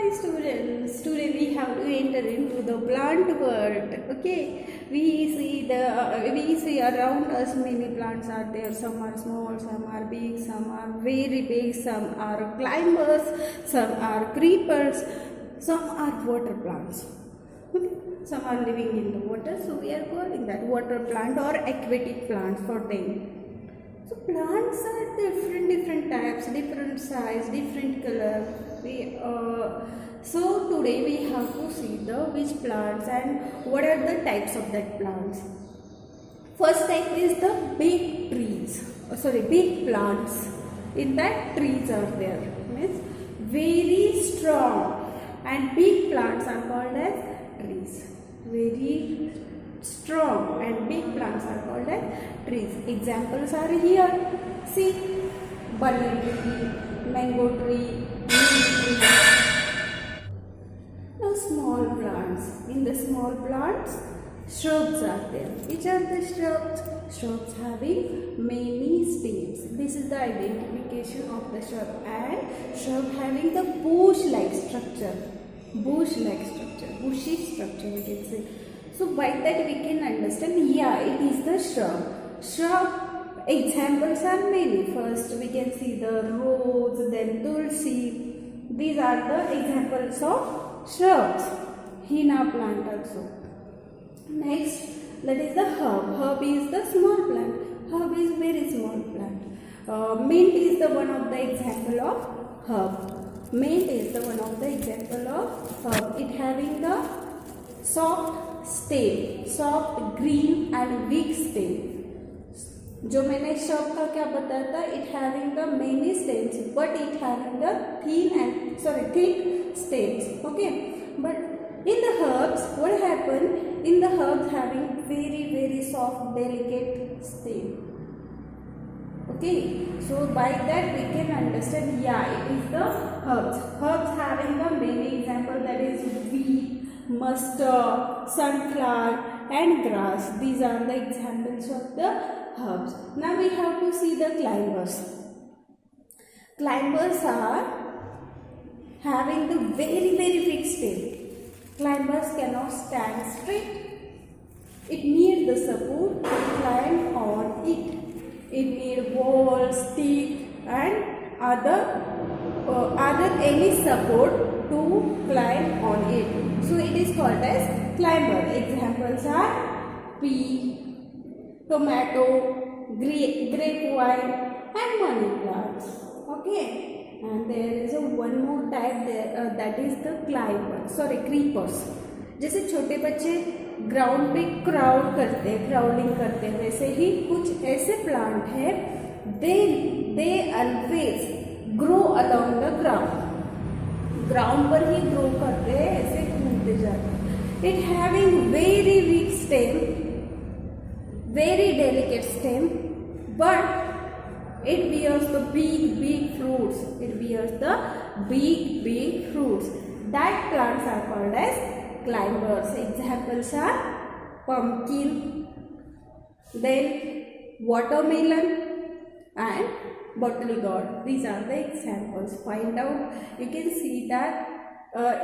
Hi students, today we have to enter into the plant world. Okay, we see around us many plants are there. Some are small, some are big, some are very big, some are climbers, some are creepers, some are water plants. Okay, some are living in the water, so we are calling that water plant or aquatic plants for them. So plants are different types, different size, different color. So today we have to see the which plants and what are the types of that plants. First type is the big trees. Big plants. In that trees are there. Means very strong and big plants are called as trees. Very strong and big plants are called as trees. Examples are here. See, banyan tree, mango tree, neem tree. Now small plants. In the small plants, shrubs are there. Which are the shrubs? Shrubs having many stems. This is the identification of the shrub. And shrub having the bush-like structure. Bushy structure we can say. So by that we can understand, it is the shrub. Shrub examples are many. First we can see the rose, then tulsi. These are the examples of shrubs. Henna plant also. Next, that is the herb. Herb is the small plant. Herb is very small plant. Mint is the one of the example of herb. Mint is the one of the example of herb. It having the soft stem, soft green and weak stem. जो मैंने shrub का क्या बताया था, it having the many stems, but it having the thick stems. Okay, but in the herbs, what happen? In the herbs having very soft, delicate stem. Okay, so by that we can understand, it is the herbs. Herbs having the many example, that is wheat, mustard, sunflower and grass. These are the examples of the herbs. Now we have to see the climbers. Climbers are having the very big stem. Climbers cannot stand straight. It needs the support to climb on it. It needs walls, stick and other any support to climb on it. So it is called as climber. Examples are pea, tomato, grapevine and money plants. Okay, and there is one more type there, that is the creepers. जैसे छोटे बच्चे ground पे crawling करते हैं, वैसे ही कुछ ऐसे plant है, they always grow along the ground पर ही ग्रो करते हैं, ऐसे घूमते जाते हैं. It having very weak stem, very delicate stem, but it bears the big fruits. That plants are called as climbers. Examples are pumpkin, then watermelon and bottle gourd. These are the examples. Find out. You can see that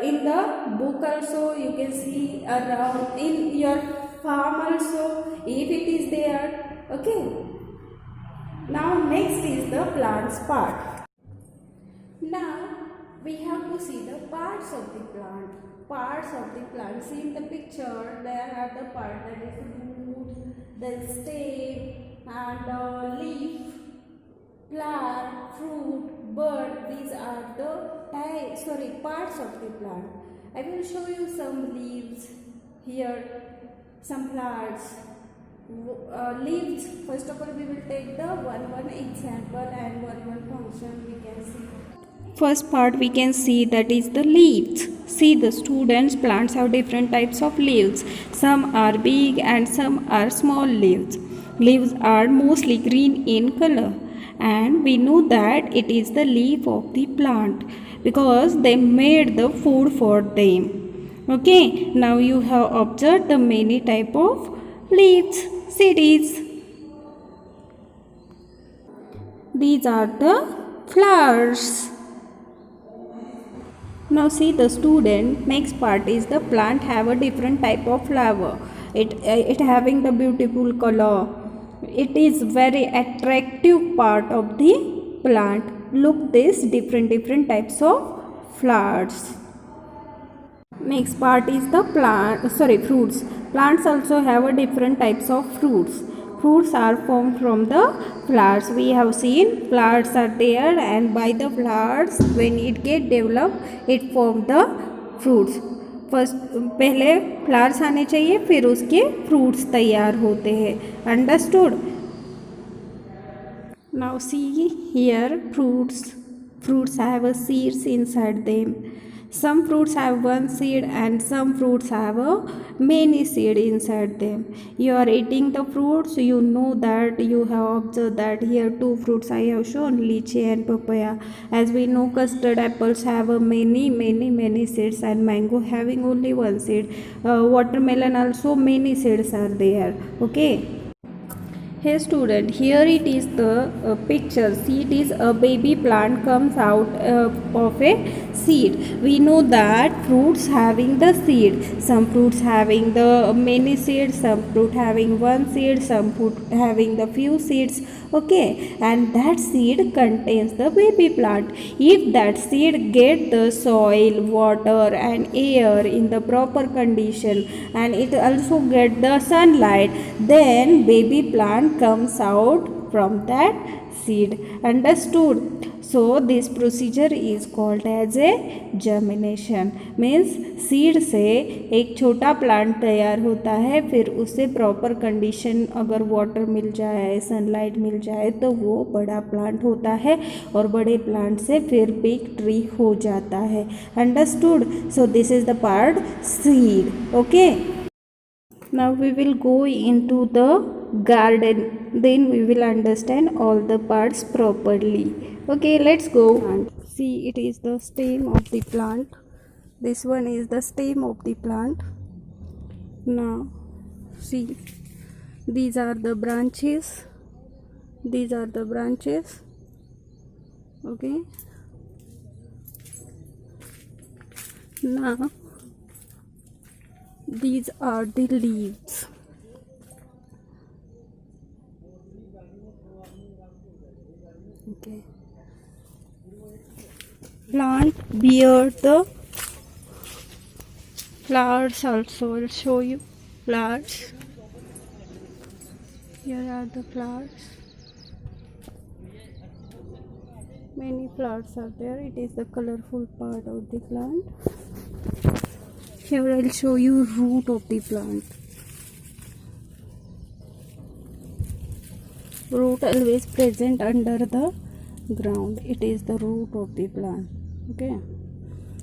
in the book also. You can see around in your farm also, if it is there. Okay. Now next is the plants part. Now we have to see the parts of the plant. See in the picture, there are the part, that is the root, then stem and leaf, flower, fruit, bud. These are the parts of the plant. I will show you some leaves here, some flowers. Leaves. First of all, we will take the one example and one function we can see. First part we can see, that is the leaves. See, the plants have different types of leaves. Some are big and some are small leaves. Leaves are mostly green in color, and we know that it is the leaf of the plant because they made the food for them. Okay, now you have observed the many type of leaves. Cities. These are the flowers. Now see the student, next part is the plant have a different type of flower. It having the beautiful color. It is very attractive part of the plant. Look this different types of flowers. Next part is the fruits. Plants also have a different types of fruits. Fruits are formed from the flowers. We have seen flowers are there, and by the flowers when it get developed it form the fruits. First पहले flowers आने चाहिए, फिर उसके fruits तैयार होते हैं. Understood. Now see here fruits have a seeds inside them. Some fruits have one seed and some fruits have a many seed inside them. You are eating the fruits, you know that you have observed that here two fruits I have shown, lychee and papaya. As we know, custard apples have a many seeds and mango having only one seed. Watermelon also many seeds are there. Okay. Hey student, here it is the picture. See, it is a baby plant comes out of a seed. We know that fruits having the seed. Some fruits having the many seeds, some fruit having one seed, some fruit having the few seeds. Okay, and that seed contains the baby plant. If that seed get the soil, water and air in the proper condition, and it also get the sunlight, then baby plant comes out from that seed. Understood? So this procedure is called as a germination. Means seed से एक छोटा plant तैयार होता है, फिर उसे proper condition अगर water मिल जाए, सनलाइट मिल जाए, तो वो बड़ा प्लांट होता है और बड़े प्लांट से फिर बिग ट्री हो जाता है. Understood? So this is the part seed. Okay. Now we will go into the garden, then we will understand all the parts properly. Okay, let's go. And see, it is the stem of the plant. This one is the stem of the plant. Now see, these are the branches. These are the branches. Okay. Now these are the leaves. Okay. Plant bear the flowers also. I'll show you flowers. Here are the flowers. Many flowers are there. It is the colorful part of the plant. Here I'll show you root of the plant. Root always present under the ground. It is the root of the plant. Okay.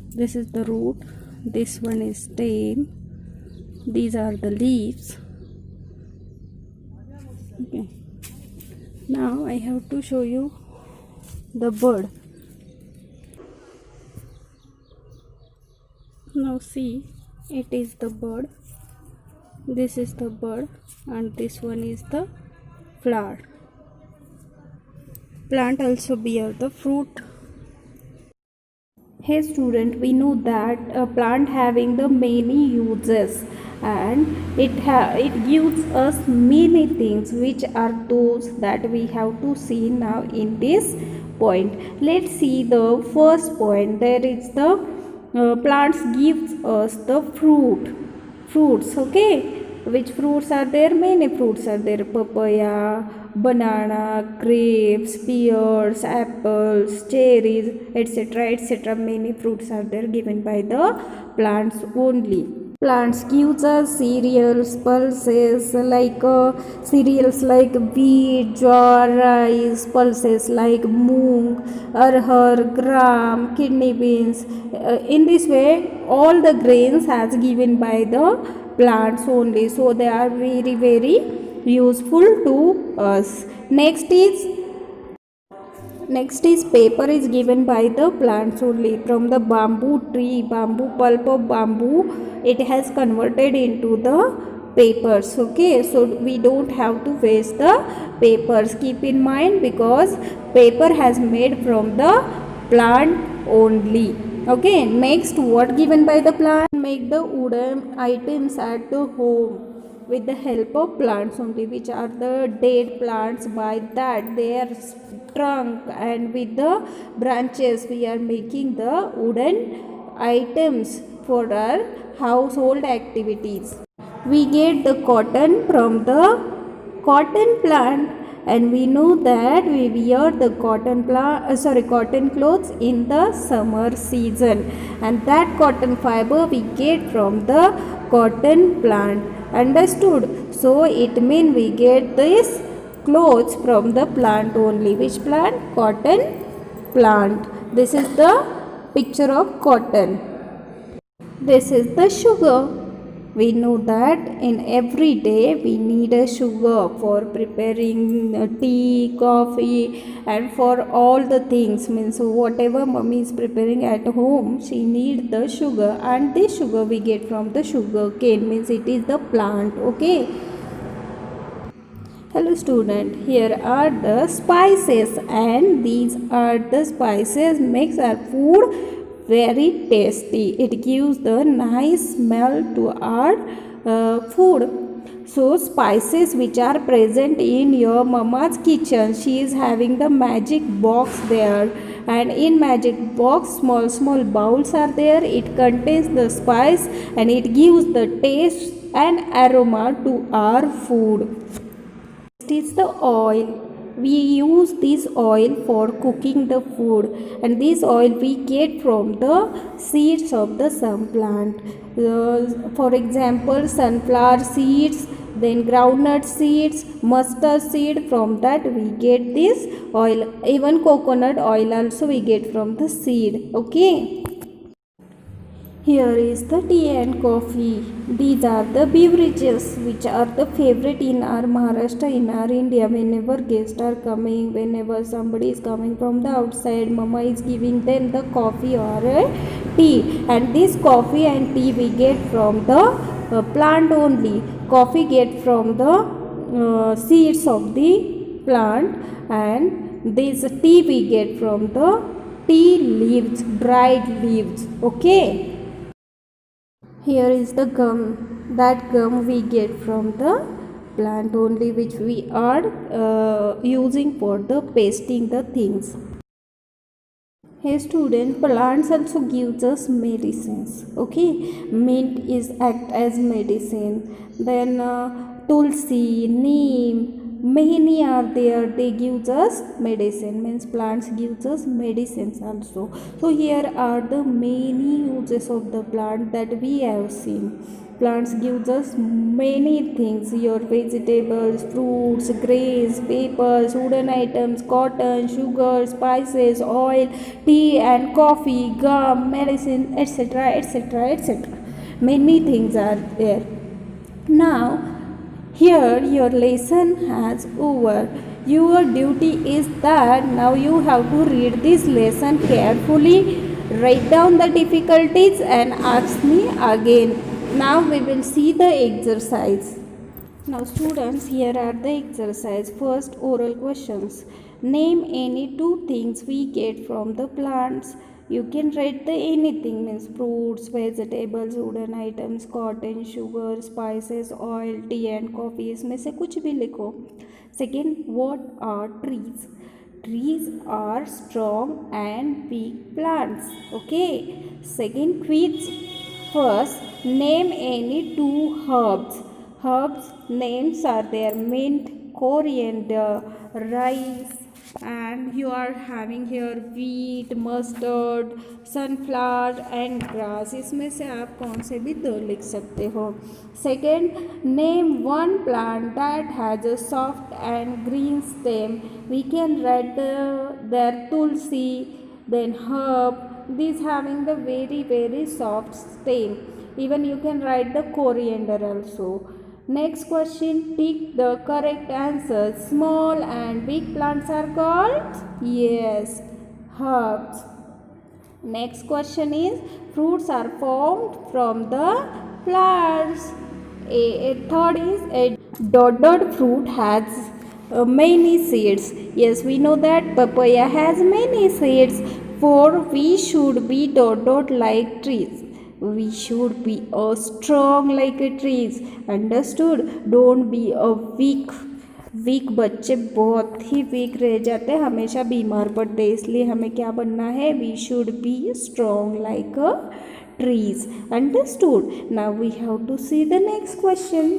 This is the root. This one is stem. These are the leaves. Okay. Now I have to show you the bud. Now see, it is the bud. This is the bud and this one is the flower. Plant also bear the fruit. Hey student, we know that a plant having the many uses and it gives us many things, which are those that we have to see now in this point. Let's see the first point. There is the plants gives us the fruits. Okay, which fruits are there? Many fruits are there. Papaya, banana, grapes, pears, apples, cherries, etc. Many fruits are there given by the plants only. Plants gives us cereals, pulses like cereals like wheat, jowar, rice, pulses like moong, arhar, gram, kidney beans. In this way, all the grains has given by the plants only. So they are very useful to us. Next is paper is given by the plants only. From the bamboo tree, bamboo pulp of bamboo, it has converted into the papers. Okay, so we don't have to waste the papers. Keep in mind, because paper has made from the plant only. Okay, next, what given by the plant? Make the wooden items at the home with the help of plants only, which are the dead plants. By that, their trunk and with the branches, we are making the wooden items for our household activities. We get the cotton from the cotton plant, and we know that we wear the cotton clothes in the summer season, and that cotton fiber we get from the cotton plant. Understood? So it means we get this clothes from the plant only. Which plant? Cotton plant. This is the picture of cotton. This is the sugar. We know that in every day we need a sugar for preparing tea, coffee, and for all the things. Means whatever mummy is preparing at home, she need the sugar, and this sugar we get from the sugar cane. Means it is the plant. Okay. Hello student, here are the spices, and these are the spices makes our food very tasty. It gives the nice smell to our food. So spices which are present in your mama's kitchen, she is having the magic box there, and in magic box small bowls are there. It contains the spice and it gives the taste and aroma to our food. Next is the oil. We use this oil for cooking the food, and this oil we get from the seeds of the sun plant. For example, sunflower seeds, then groundnut seeds, mustard seed. From that we get this oil. Even coconut oil also we get from the seed. Okay. Here is the tea and coffee. These are the beverages which are the favorite in our Maharashtra, in our India. Whenever guests are coming, whenever somebody is coming from the outside, mama is giving them the coffee or a tea. And this coffee and tea we get from the plant only. Coffee get from the seeds of the plant, and this tea we get from the tea leaves, dried leaves. Okay. Here is the gum. That gum we get from the plant only, which we are using for the pasting the things. Hey student, plants also gives us medicines. Okay, mint is act as medicine. Then tulsi, neem, many are there. They gives us medicine. Means plants gives us medicines also. So here are the many uses of the plant that we have seen. Plants gives us many things. Your vegetables, fruits, grains, papers, wooden items, cotton, sugar, spices, oil, tea and coffee, gum, medicine, etc., etc., etc. Many things are there. Now here your lesson has over. Your duty is that now you have to read this lesson carefully, write down the difficulties and ask me again. Now we will see the exercise. Now students, here are the exercise. First, oral questions. Name any two things we get from the plants. You can write the anything, means fruits, vegetables, wooden items, cotton, sugar, spices, oil, tea and coffee. इसमें से कुछ भी लिखो. Second, what are trees? Trees are strong and big plants. Okay. Second quiz. First, name any two herbs. Herbs names are there: mint, coriander, rice, and you are having here wheat, mustard, sunflower and grass. इसमें से आप कौन से भी दो लिख सकते हो. Second, name one plant that has a soft and green stem. We can write their tulsi, then herb. These having the very soft stem. Even you can write the coriander also. Next question, pick the correct answer. Small and big plants are called? Yes, herbs. Next question is, fruits are formed from the plants. Third is, a dot fruit has many seeds. Yes, we know that papaya has many seeds. 4. We should be dot dot like trees. We should be strong like a trees. Understood? Don't be a weak. Weak बच्चे बहुत ही week रह जाते हैं, हमेशा बीमार पड़ते हैं, इसलिए हमें क्या बनना है? We should be strong like a trees. Understood? Now we have to see the next question.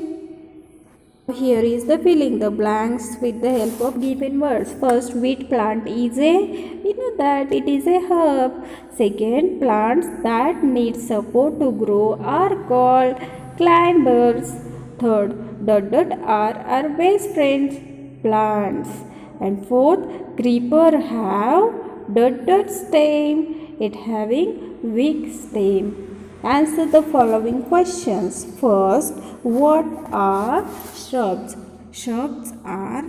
Here is the filling the blanks with the help of given words. First, wheat plant is a, we know that it is a herb. Second, plants that need support to grow are called climbers. Third, dot are our best friends, plants. And fourth, creeper have dot stem, it having weak stem. Answer the following questions. First, what are shrubs? Shrubs are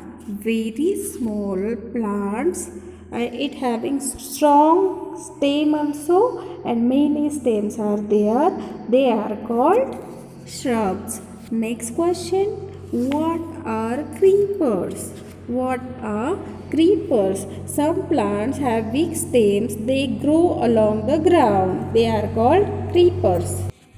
very small plants, it having strong stem also, and many stems are there. They are called shrubs. Next question, what are creepers? What are creepers? Some plants have weak stems, they grow along the ground. They are called creepers.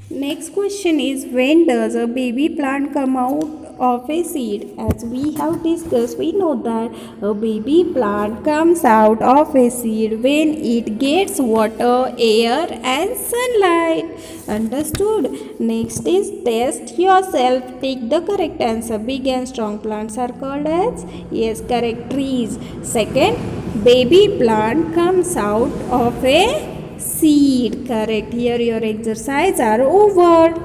Next question is, when does a baby plant come out of a seed? As we have discussed, we know that a baby plant comes out of a seed when it gets water, air and sunlight. Understood? Next is, test yourself. Take the correct answer. Big and strong plants are called as, yes, correct, trees. Second, baby plant comes out of a seed. Correct. Here your exercise are over.